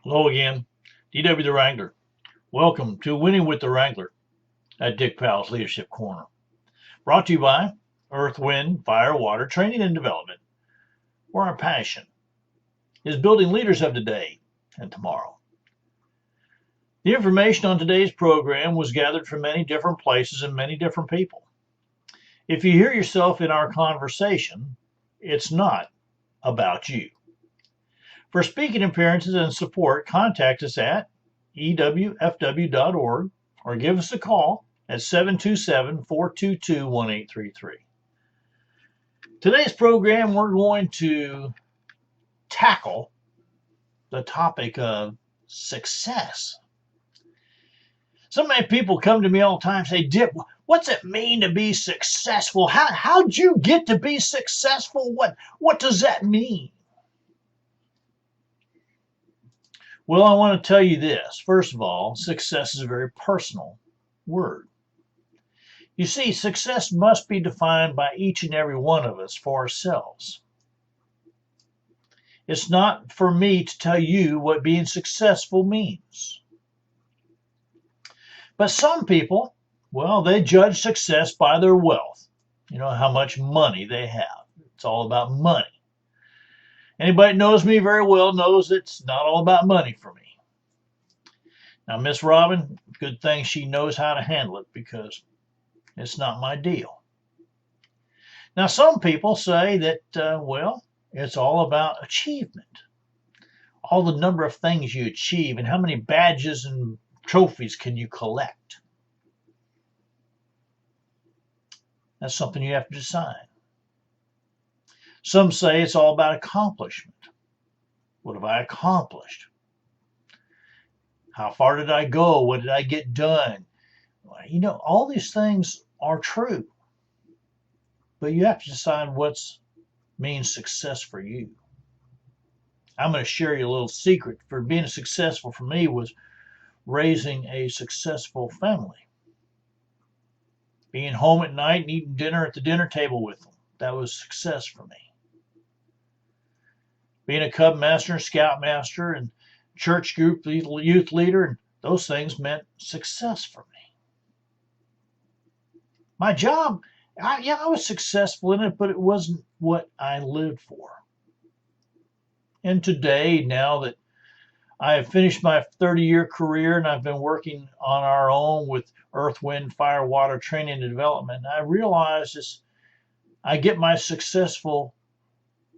Hello again, DW the Wrangler. Welcome to Winning with the Wrangler at Dick Powell's Leadership Corner. Brought to you by Earth, Wind, Fire, Water Training and Development, where our passion is building leaders of today and tomorrow. The information on today's program was gathered from many different places and many different people. If you hear yourself in our conversation, it's not about you. For speaking appearances and support, contact us at ewfw.org or give us a call at 727-422-1833. Today's program, we're going to tackle the topic of success. So many people come to me all the time and say, Dip, what's it mean to be successful? How'd you get to be successful? What does that mean? Well, I want to tell you this. First of all, success is a very personal word. You see, success must be defined by each and every one of us for ourselves. It's not for me to tell you what being successful means. But some people, well, they judge success by their wealth. You know, how much money they have. It's all about money. Anybody that knows me very well knows it's not all about money for me. Now, Miss Robin, good thing she knows how to handle it because it's not my deal. Now, some people say that, well, it's all about achievement. All the number of things you achieve and how many badges and trophies can you collect. That's something you have to decide. Some say it's all about accomplishment. What have I accomplished? How far did I go? What did I get done? You know, all these things are true. But you have to decide what means success for you. I'm going to share you a little secret. For being successful for me was raising a successful family. Being home at night and eating dinner at the dinner table with them. That was success for me. Being a Cub master and Scout master and church group youth leader, and those things meant success for me. My job, I was successful in it, but it wasn't what I lived for. And today, now that I have finished my 30-year career and I've been working on our own with Earth, Wind, Fire, Water Training and Development, I realize I get my successful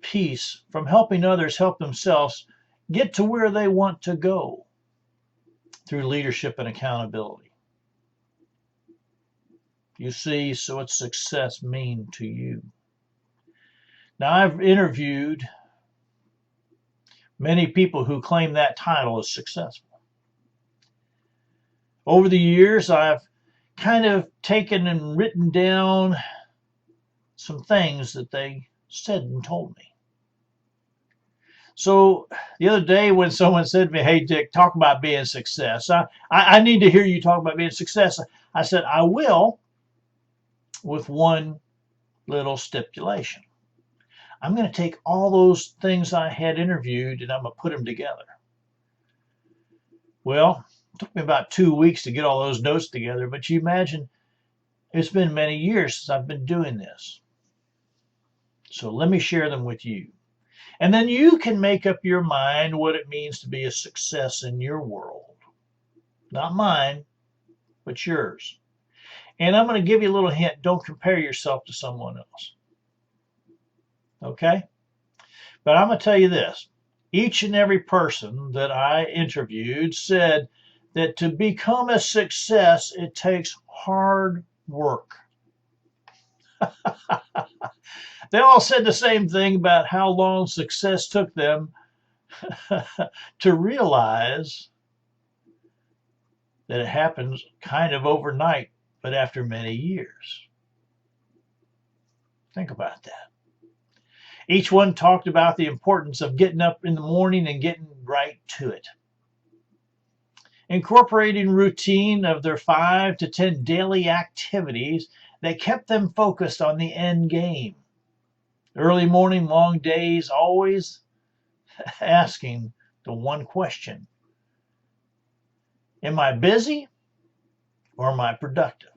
piece from helping others help themselves get to where they want to go through leadership and accountability. You see, so what's success mean to you? Now, I've interviewed many people who claim that title as successful. Over the years, I've kind of taken and written down some things that they said and told me. So the other day when someone said to me, hey, Dick, talk about being success. I need to hear you talk about being success. I said, I will, with one little stipulation. I'm going to take all those things I had interviewed and I'm going to put them together. Well, it took me about 2 weeks to get all those notes together, but you imagine it's been many years since I've been doing this. So let me share them with you. And then you can make up your mind what it means to be a success in your world. Not mine, but yours. And I'm going to give you a little hint. Don't compare yourself to someone else. Okay? But I'm going to tell you this. Each and every person that I interviewed said that to become a success, it takes hard work. They all said the same thing about how long success took them to realize that it happens kind of overnight, but after many years. Think about that. Each one talked about the importance of getting up in the morning and getting right to it. Incorporating routine of their 5 to 10 daily activities that kept them focused on the end game. Early morning, long days, always asking the one question, Am I busy or am I productive?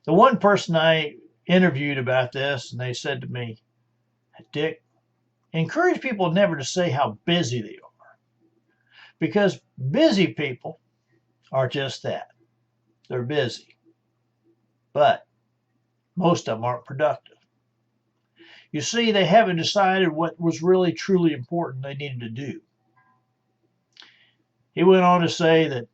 The one person I interviewed about this, and they said to me, Dick, encourage people never to say how busy they are, because busy people are just that. They're busy, but most of them aren't productive. You see, they haven't decided what was really truly important they needed to do. He went on to say that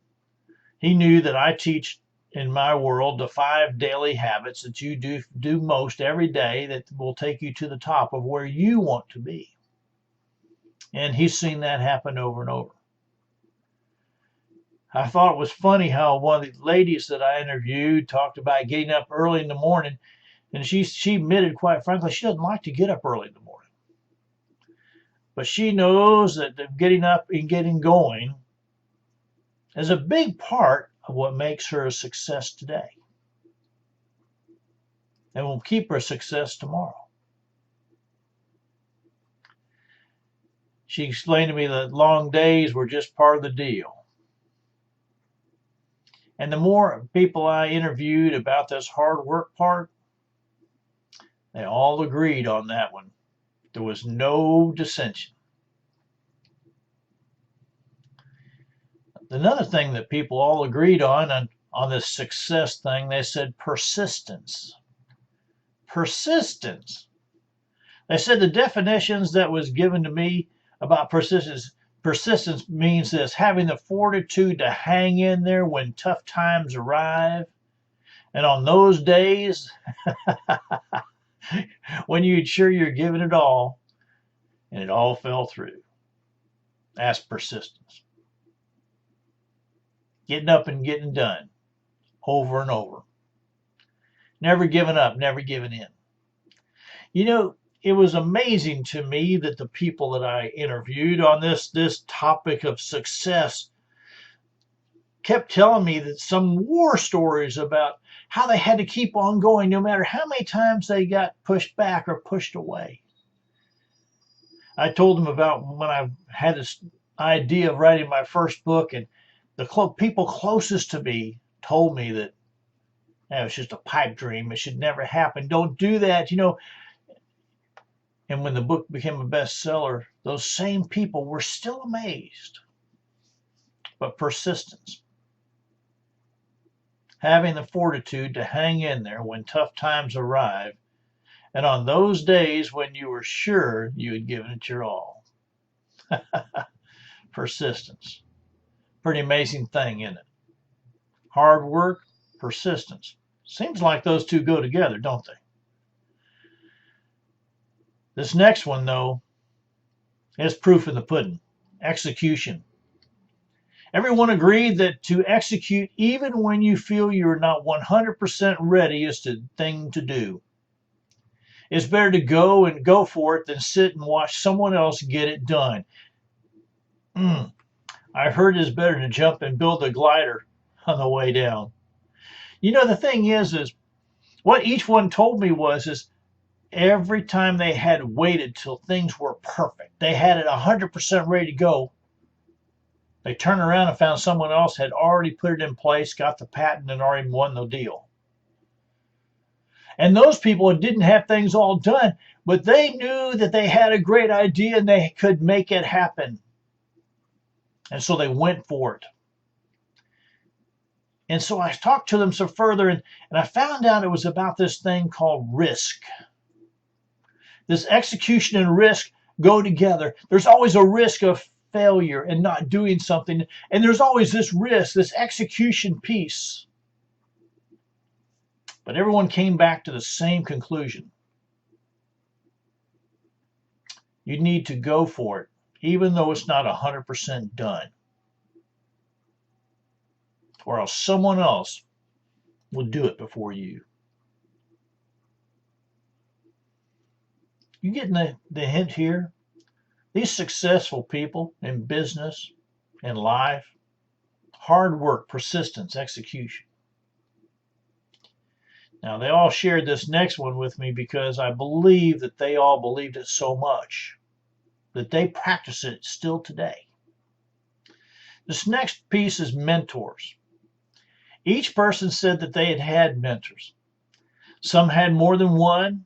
he knew that I teach in my world the 5 daily habits that you do most every day that will take you to the top of where you want to be. And he's seen that happen over and over. I thought it was funny how one of the ladies that I interviewed talked about getting up early in the morning, and she admitted, quite frankly, she doesn't like to get up early in the morning. But she knows that getting up and getting going is a big part of what makes her a success today and will keep her a success tomorrow. She explained to me that long days were just part of the deal. And the more people I interviewed about this hard work part, they all agreed on that one. There was no dissension. Another thing that people all agreed on this success thing, they said persistence. Persistence. They said the definitions that was given to me about persistence means this: having the fortitude to hang in there when tough times arrive. And on those days, when you're sure you're giving it all, and it all fell through. That's persistence. Getting up and getting done over and over. Never giving up, never giving in. You know, it was amazing to me that the people that I interviewed on this topic of success kept telling me that some war stories about how they had to keep on going no matter how many times they got pushed back or pushed away. I told them about when I had this idea of writing my first book, and the people closest to me told me that it's just a pipe dream. It should never happen. Don't do that, you know. And when the book became a bestseller, those same people were still amazed. But persistence. Having the fortitude to hang in there when tough times arrive, and on those days when you were sure you had given it your all. Persistence. Pretty amazing thing, isn't it? Hard work, persistence. Seems like those two go together, don't they? This next one, though, is proof in the pudding. Execution. Everyone agreed that to execute even when you feel you're not 100% ready is the thing to do. It's better to go for it than sit and watch someone else get it done. I heard it's better to jump and build a glider on the way down. You know, the thing is what each one told me is every time they had waited till things were perfect, they had it 100% ready to go, they turned around and found someone else had already put it in place, got the patent, and already won the deal. And those people didn't have things all done, but they knew that they had a great idea and they could make it happen. And so they went for it. And so I talked to them some further, and I found out it was about this thing called risk. This execution and risk go together. There's always a risk of failure and not doing something. And there's always this risk, this execution piece. But everyone came back to the same conclusion. You need to go for it, even though it's not 100% done. Or else someone else will do it before you. You getting the hint here? These successful people in business, in life, hard work, persistence, execution. Now, they all shared this next one with me because I believe that they all believed it so much that they practice it still today. This next piece is mentors. Each person said that they had had mentors. Some had more than one,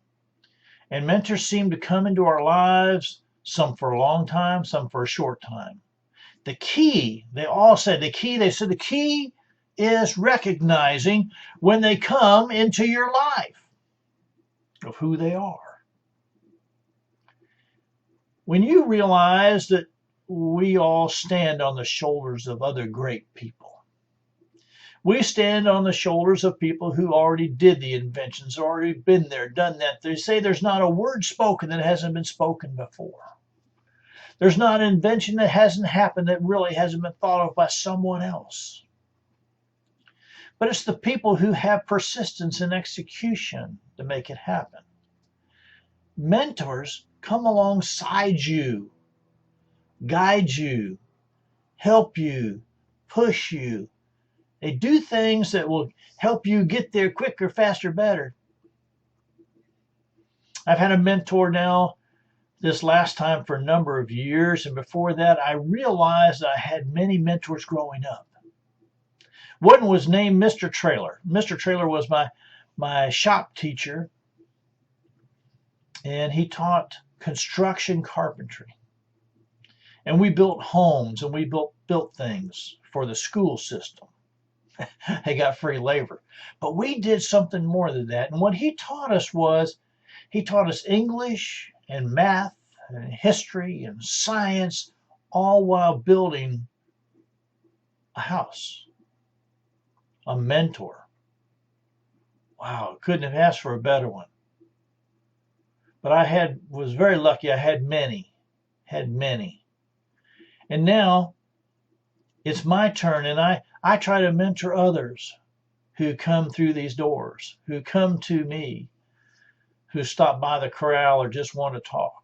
and mentors seem to come into our lives, some for a long time, some for a short time. The key, they all said, the key is recognizing when they come into your life of who they are. When you realize that we all stand on the shoulders of other great people. We stand on the shoulders of people who already did the inventions, already been there, done that. They say there's not a word spoken that hasn't been spoken before. There's not an invention that hasn't happened that really hasn't been thought of by someone else. But it's the people who have persistence and execution to make it happen. Mentors come alongside you, guide you, help you, push you. They do things that will help you get there quicker, faster, better. I've had a mentor now this last time for a number of years, and before that I realized I had many mentors growing up. One was named Mr. Trailer. Mr. Trailer was my shop teacher, and he taught construction carpentry. And we built homes and we built things for the school system. They got free labor. But we did something more than that. And what he taught us was, he taught us English and math and history and science, all while building a house. A mentor. Wow, couldn't have asked for a better one. But was very lucky. I had many. And now it's my turn, and I try to mentor others who come through these doors, who come to me, who stop by the corral or just want to talk.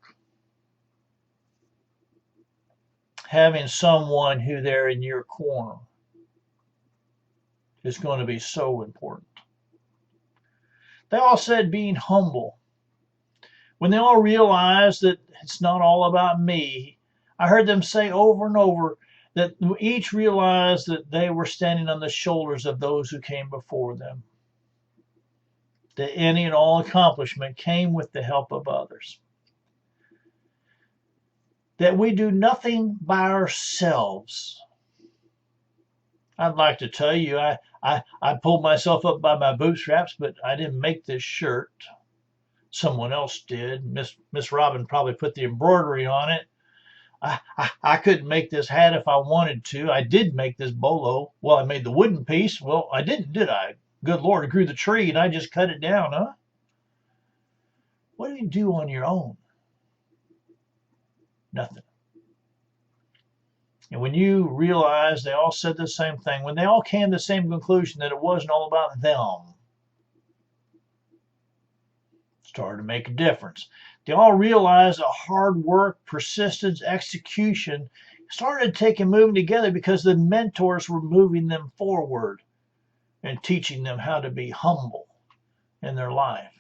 Having someone who they're in your corner is going to be so important. They all said being humble. When they all realized that it's not all about me, I heard them say over and over that each realized that they were standing on the shoulders of those who came before them. That any and all accomplishment came with the help of others. That we do nothing by ourselves. I'd like to tell you, I pulled myself up by my bootstraps, but I didn't make this shirt. Someone else did. Miss Robin probably put the embroidery on it. I couldn't make this hat if I wanted to. I did make this bolo. Well, I made the wooden piece. Well, I didn't, did I? Good Lord, I grew the tree and I just cut it down, huh? What do you do on your own? Nothing. And when you realize they all said the same thing, when they all came to the same conclusion that it wasn't all about them, it started to make a difference. They all realized that hard work, persistence, execution started moving together because the mentors were moving them forward and teaching them how to be humble in their life.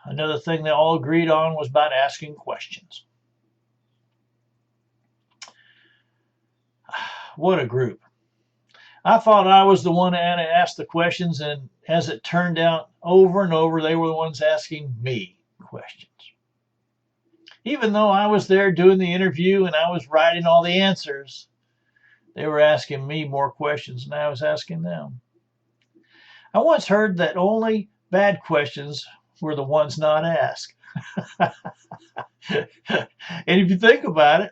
Another thing they all agreed on was about asking questions. What a group. I thought I was the one that asked the questions, and as it turned out, over and over, they were the ones asking me questions. Even though I was there doing the interview and I was writing all the answers, they were asking me more questions than I was asking them. I once heard that only bad questions were the ones not asked. And if you think about it,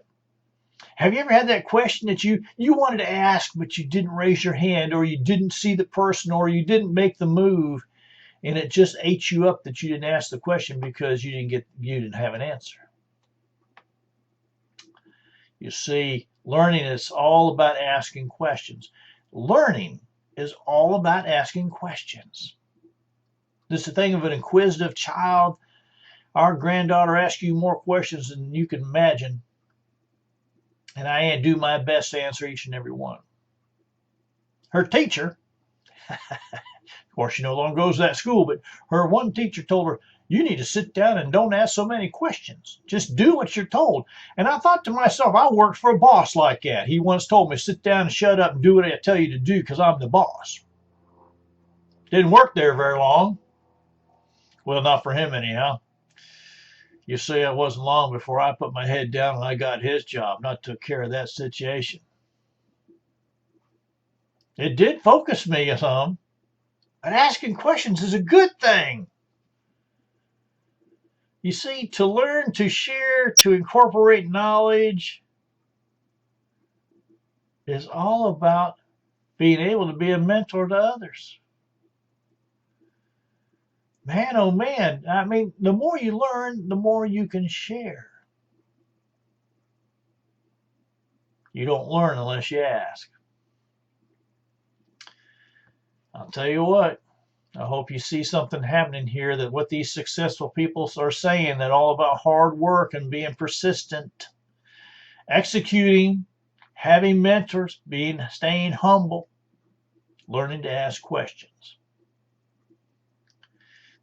have you ever had that question that you wanted to ask, but you didn't raise your hand, or you didn't see the person, or you didn't make the move, and it just ate you up that you didn't ask the question because you didn't have an answer? You see, learning is all about asking questions. Learning is all about asking questions. This is the thing of an inquisitive child. Our granddaughter asks you more questions than you can imagine. And I do my best to answer each and every one. Her teacher, of course, she no longer goes to that school, but her one teacher told her, You need to sit down and don't ask so many questions. Just do what you're told. And I thought to myself, I worked for a boss like that. He once told me, sit down and shut up and do what I tell you to do because I'm the boss. Didn't work there very long. Well, not for him anyhow. You see, it wasn't long before I put my head down and I got his job, not took care of that situation. It did focus me some, but asking questions is a good thing. You see, to learn, to share, to incorporate knowledge is all about being able to be a mentor to others. Man, oh man, I mean, the more you learn, the more you can share. You don't learn unless you ask. I'll tell you what, I hope you see something happening here, that what these successful people are saying, that all about hard work and being persistent, executing, having mentors, staying humble, learning to ask questions.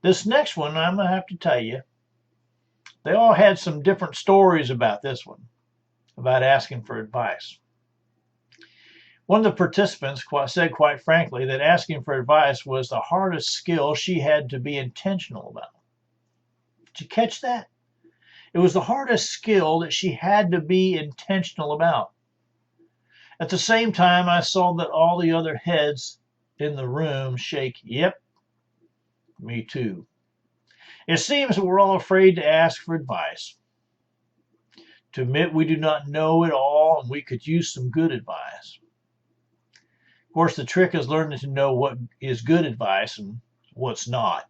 This next one, I'm going to have to tell you, they all had some different stories about this one, about asking for advice. One of the participants said quite frankly that asking for advice was the hardest skill she had to be intentional about. Did you catch that? It was the hardest skill that she had to be intentional about. At the same time, I saw that all the other heads in the room shake. Yep, me too. It seems that we're all afraid to ask for advice, to admit we do not know it all and we could use some good advice. Of course, the trick is learning to know what is good advice and what's not.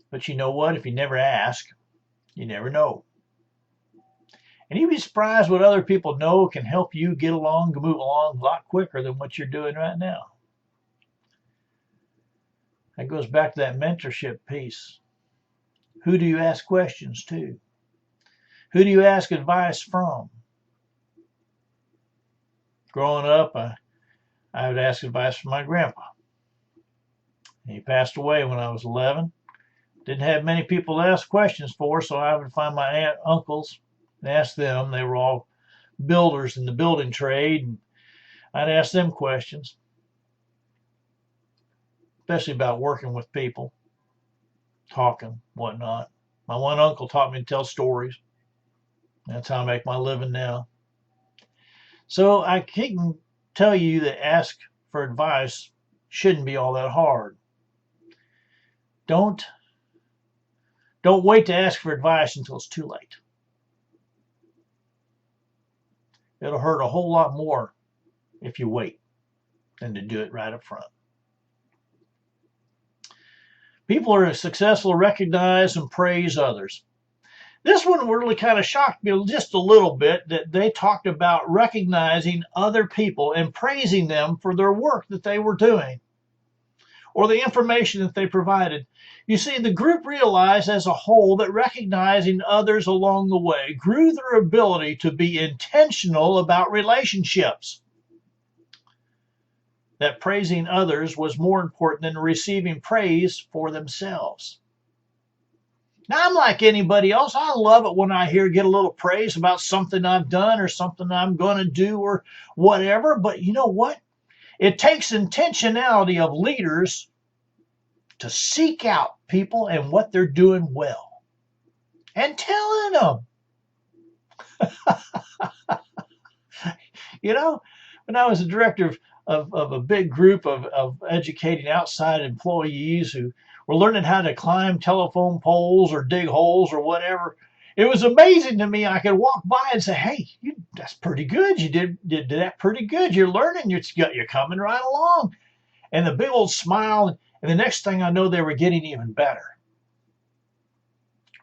But you know what? If you never ask, you never know. And you'd be surprised what other people know can help you get along, move along a lot quicker than what you're doing right now. That goes back to that mentorship piece. Who do you ask questions to? Who do you ask advice from? Growing up, I would ask advice from my grandpa. He passed away when I was 11. Didn't have many people to ask questions for, so I would find my aunt, uncles and ask them. They were all builders in the building trade, and I'd ask them questions, especially about working with people, talking, whatnot. My one uncle taught me to tell stories. That's how I make my living now. So I can tell you that ask for advice shouldn't be all that hard. Don't wait to ask for advice until it's too late. It'll hurt a whole lot more if you wait than to do it right up front. People are successful to recognize and praise others. This one really kind of shocked me just a little bit, that they talked about recognizing other people and praising them for their work that they were doing or the information that they provided. You see, the group realized as a whole that recognizing others along the way grew their ability to be intentional about relationships. That praising others was more important than receiving praise for themselves. Now, I'm like anybody else. I love it when I get a little praise about something I've done or something I'm going to do or whatever. But you know what? It takes intentionality of leaders to seek out people and what they're doing well and telling them. You know, when I was a director of a big group of educating outside employees who were learning how to climb telephone poles or dig holes or whatever, it was amazing to me. I could walk by and say, hey, that's pretty good. You did that pretty good. You're learning. You're coming right along. And the big old smile. And the next thing I know, they were getting even better.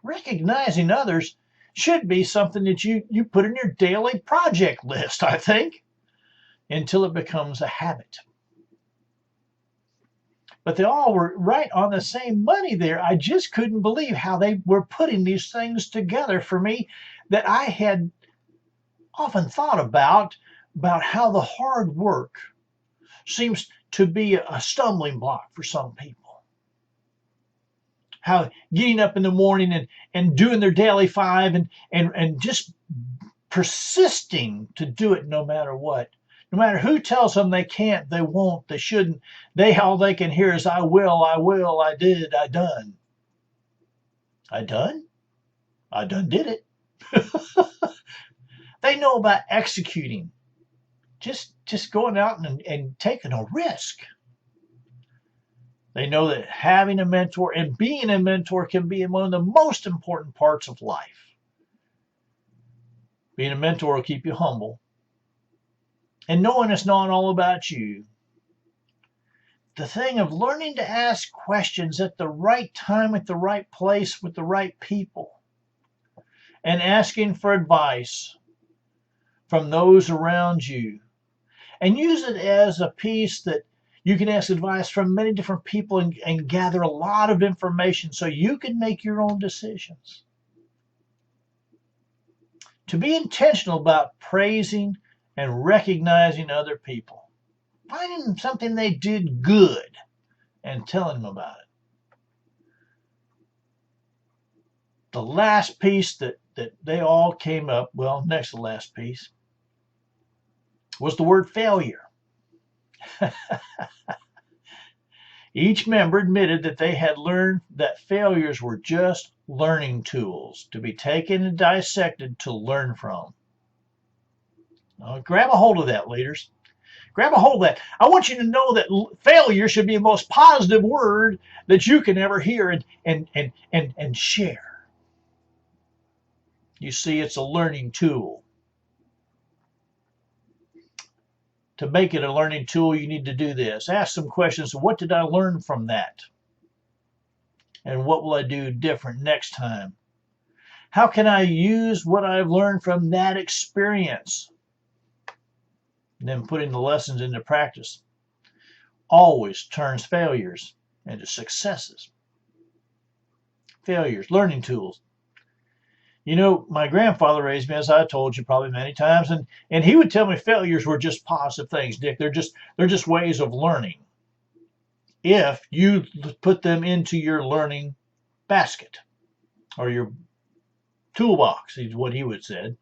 Recognizing others should be something that you put in your daily project list, I think, until it becomes a habit. But they all were right on the same money there. I just couldn't believe how they were putting these things together for me that I had often thought about how the hard work seems to be a stumbling block for some people. how getting up in the morning and doing their daily 5 and just persisting to do it no matter what. No matter who tells them they can't, they won't, they shouldn't. All they can hear is I will, I did, I done. I done? I done did it. They know about executing. Just going out and taking a risk. They know that having a mentor and being a mentor can be one of the most important parts of life. Being a mentor will keep you humble. And knowing it's not all about you. The thing of learning to ask questions at the right time, at the right place, with the right people. And asking for advice from those around you. And use it as a piece that you can ask advice from many different people and gather a lot of information so you can make your own decisions. To be intentional about praising and recognizing other people. Finding something they did good and telling them about it. The last piece that they all came up, well, next to the last piece, was the word failure. Each member admitted that they had learned that failures were just learning tools to be taken and dissected to learn from. Now, grab a hold of that, leaders. Grab a hold of that. I want you to know that failure should be the most positive word that you can ever hear and share. You see, it's a learning tool. To make it a learning tool, you need to do this. Ask some questions. What did I learn from that? And what will I do different next time? How can I use what I've learned from that experience? And then putting the lessons into practice always turns failures into successes. Failures, learning tools. You know, my grandfather raised me, as I told you probably many times, and he would tell me failures were just positive things, Dick. They're just ways of learning. If you put them into your learning basket or your toolbox, is what he would say.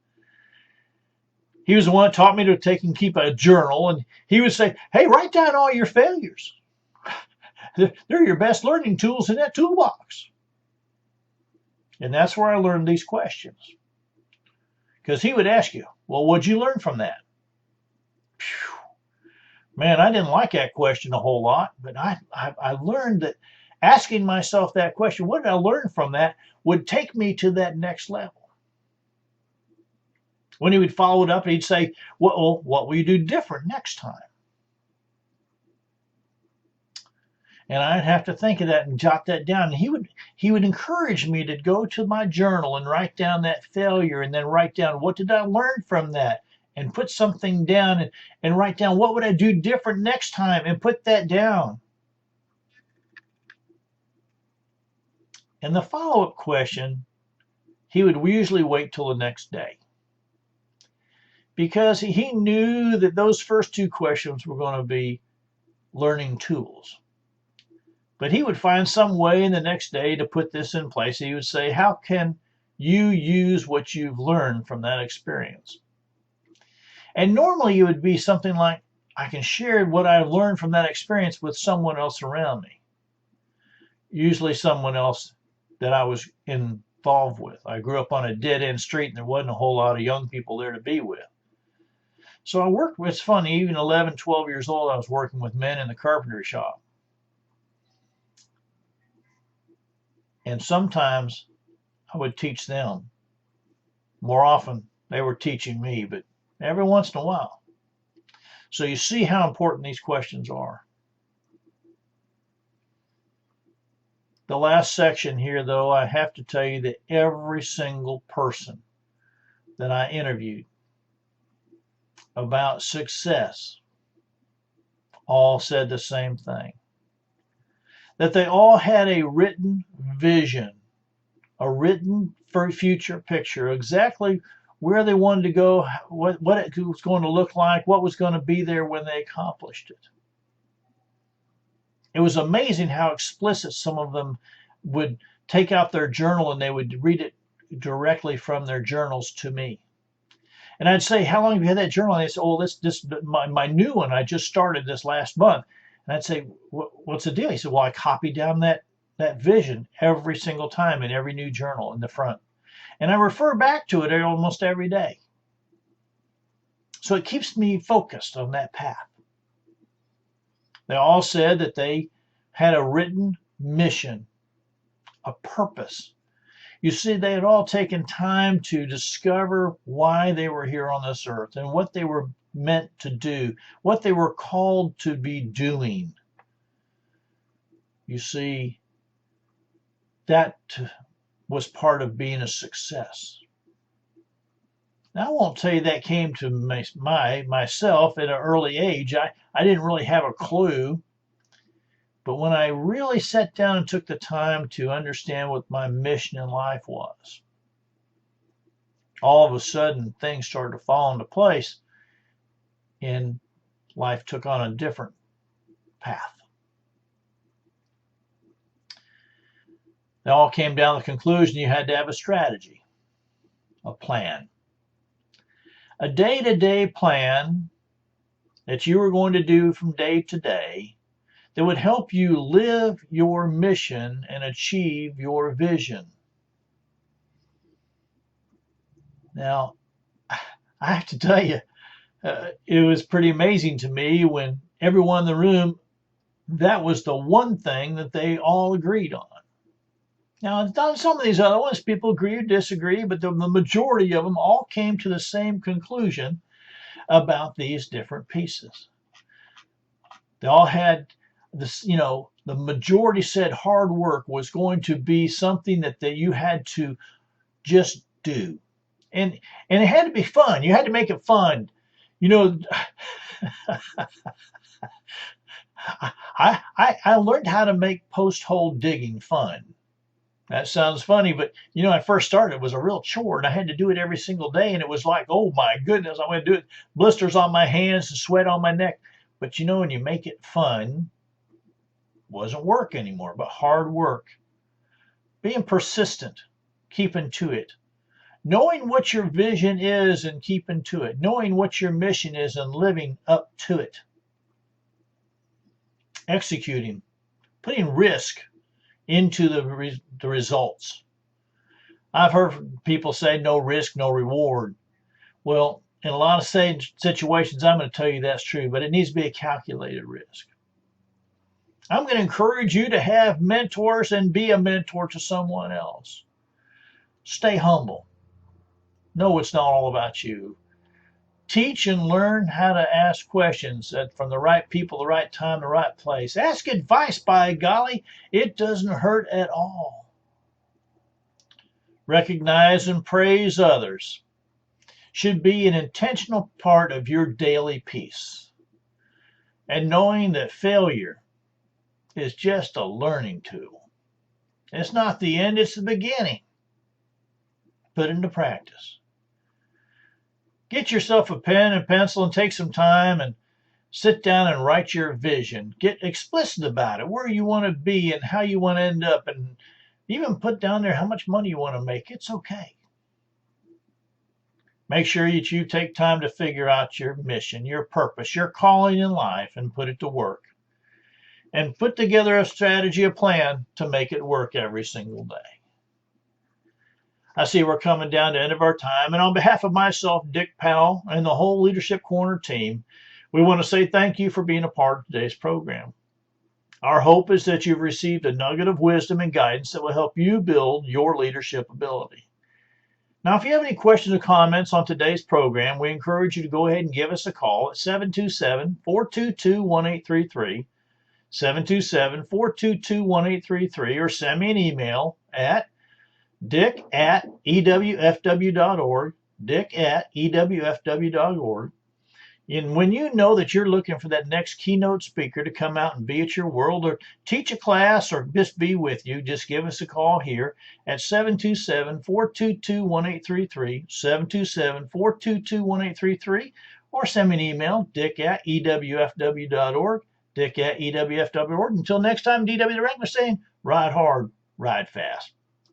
He was the one that taught me to take and keep a journal, and he would say, hey, write down all your failures. They're your best learning tools in that toolbox. And that's where I learned these questions. Because he would ask you, well, what'd you learn from that? Phew. Man, I didn't like that question a whole lot, but I learned that asking myself that question, what did I learn from that, would take me to that next level. When he would follow it up, he'd say, well, what will you do different next time? And I'd have to think of that and jot that down. And he would encourage me to go to my journal and write down that failure and then write down what did I learn from that and put something down and write down what would I do different next time and put that down. And the follow-up question, he would usually wait till the next day. Because he knew that those first two questions were going to be learning tools. But he would find some way in the next day to put this in place. He would say, how can you use what you've learned from that experience? And normally it would be something like, I can share what I've learned from that experience with someone else around me. Usually someone else that I was involved with. I grew up on a dead-end street and there wasn't a whole lot of young people there to be with. So I worked with, it's funny, even 11, 12 years old, I was working with men in the carpentry shop. And sometimes I would teach them. More often, they were teaching me, but every once in a while. So you see how important these questions are. The last section here, though, I have to tell you that every single person that I interviewed about success all said the same thing. That they all had a written vision, a written future picture, exactly where they wanted to go, what it was going to look like, what was going to be there when they accomplished it. It was amazing how explicit some of them would take out their journal and they would read it directly from their journals to me. And I'd say, how long have you had that journal? And they say, oh, this my new one. I just started this last month. And I'd say, what's the deal? He said, well, I copy down that vision every single time in every new journal in the front. And I refer back to it almost every day. So it keeps me focused on that path. They all said that they had a written mission, a purpose. You see, they had all taken time to discover why they were here on this earth and what they were meant to do, what they were called to be doing. You see, that was part of being a success. Now, I won't tell you that came to myself at an early age. I didn't really have a clue. But when I really sat down and took the time to understand what my mission in life was, all of a sudden things started to fall into place and life took on a different path. It all came down to the conclusion you had to have a strategy, a plan. A day-to-day plan that you were going to do from day to day that would help you live your mission and achieve your vision. Now, I have to tell you, it was pretty amazing to me when everyone in the room, that was the one thing that they all agreed on. Now, on some of these other ones, people agree or disagree, but the majority of them all came to the same conclusion about these different pieces. They all had this, the majority said hard work was going to be something that you had to just do. And it had to be fun. You had to make it fun. I learned how to make post-hole digging fun. That sounds funny, but I first started, it was a real chore and I had to do it every single day. And it was like, oh my goodness, I'm going to do it. Blisters on my hands and sweat on my neck. But when you make it fun, it wasn't work anymore, but hard work. Being persistent, keeping to it. Knowing what your vision is and keeping to it. Knowing what your mission is and living up to it. Executing, putting risk into the results. I've heard people say no risk, no reward. Well, in a lot of situations, I'm going to tell you that's true, but it needs to be a calculated risk. I'm going to encourage you to have mentors and be a mentor to someone else. Stay humble. No, it's not all about you. Teach and learn how to ask questions from the right people, the right time, the right place. Ask advice, by golly. It doesn't hurt at all. Recognize and praise others should be an intentional part of your daily peace. And knowing that failure is just a learning tool. It's not the end, it's the beginning. Put into practice. Get yourself a pen and pencil and take some time and sit down and write your vision. Get explicit about it, where you want to be and how you want to end up, and even put down there how much money you want to make. It's okay. Make sure that you take time to figure out your mission, your purpose, your calling in life, and put it to work. And put together a strategy, a plan to make it work every single day. I see we're coming down to the end of our time, and on behalf of myself, Dick Powell, and the whole Leadership Corner team, we want to say thank you for being a part of today's program. Our hope is that you've received a nugget of wisdom and guidance that will help you build your leadership ability. Now, if you have any questions or comments on today's program, we encourage you to go ahead and give us a call at 727-422-1833, 727-422-1833, or send me an email at dick@ewfw.org, dick@ewfw.org. And when you know that you're looking for that next keynote speaker to come out and be at your world or teach a class or just be with you, just give us a call here at 727-422-1833, 727-422-1833, or send me an email, dick@ewfw.org, dick@ewfw.org. Until next time, DW the Wrangler saying, ride hard, ride fast.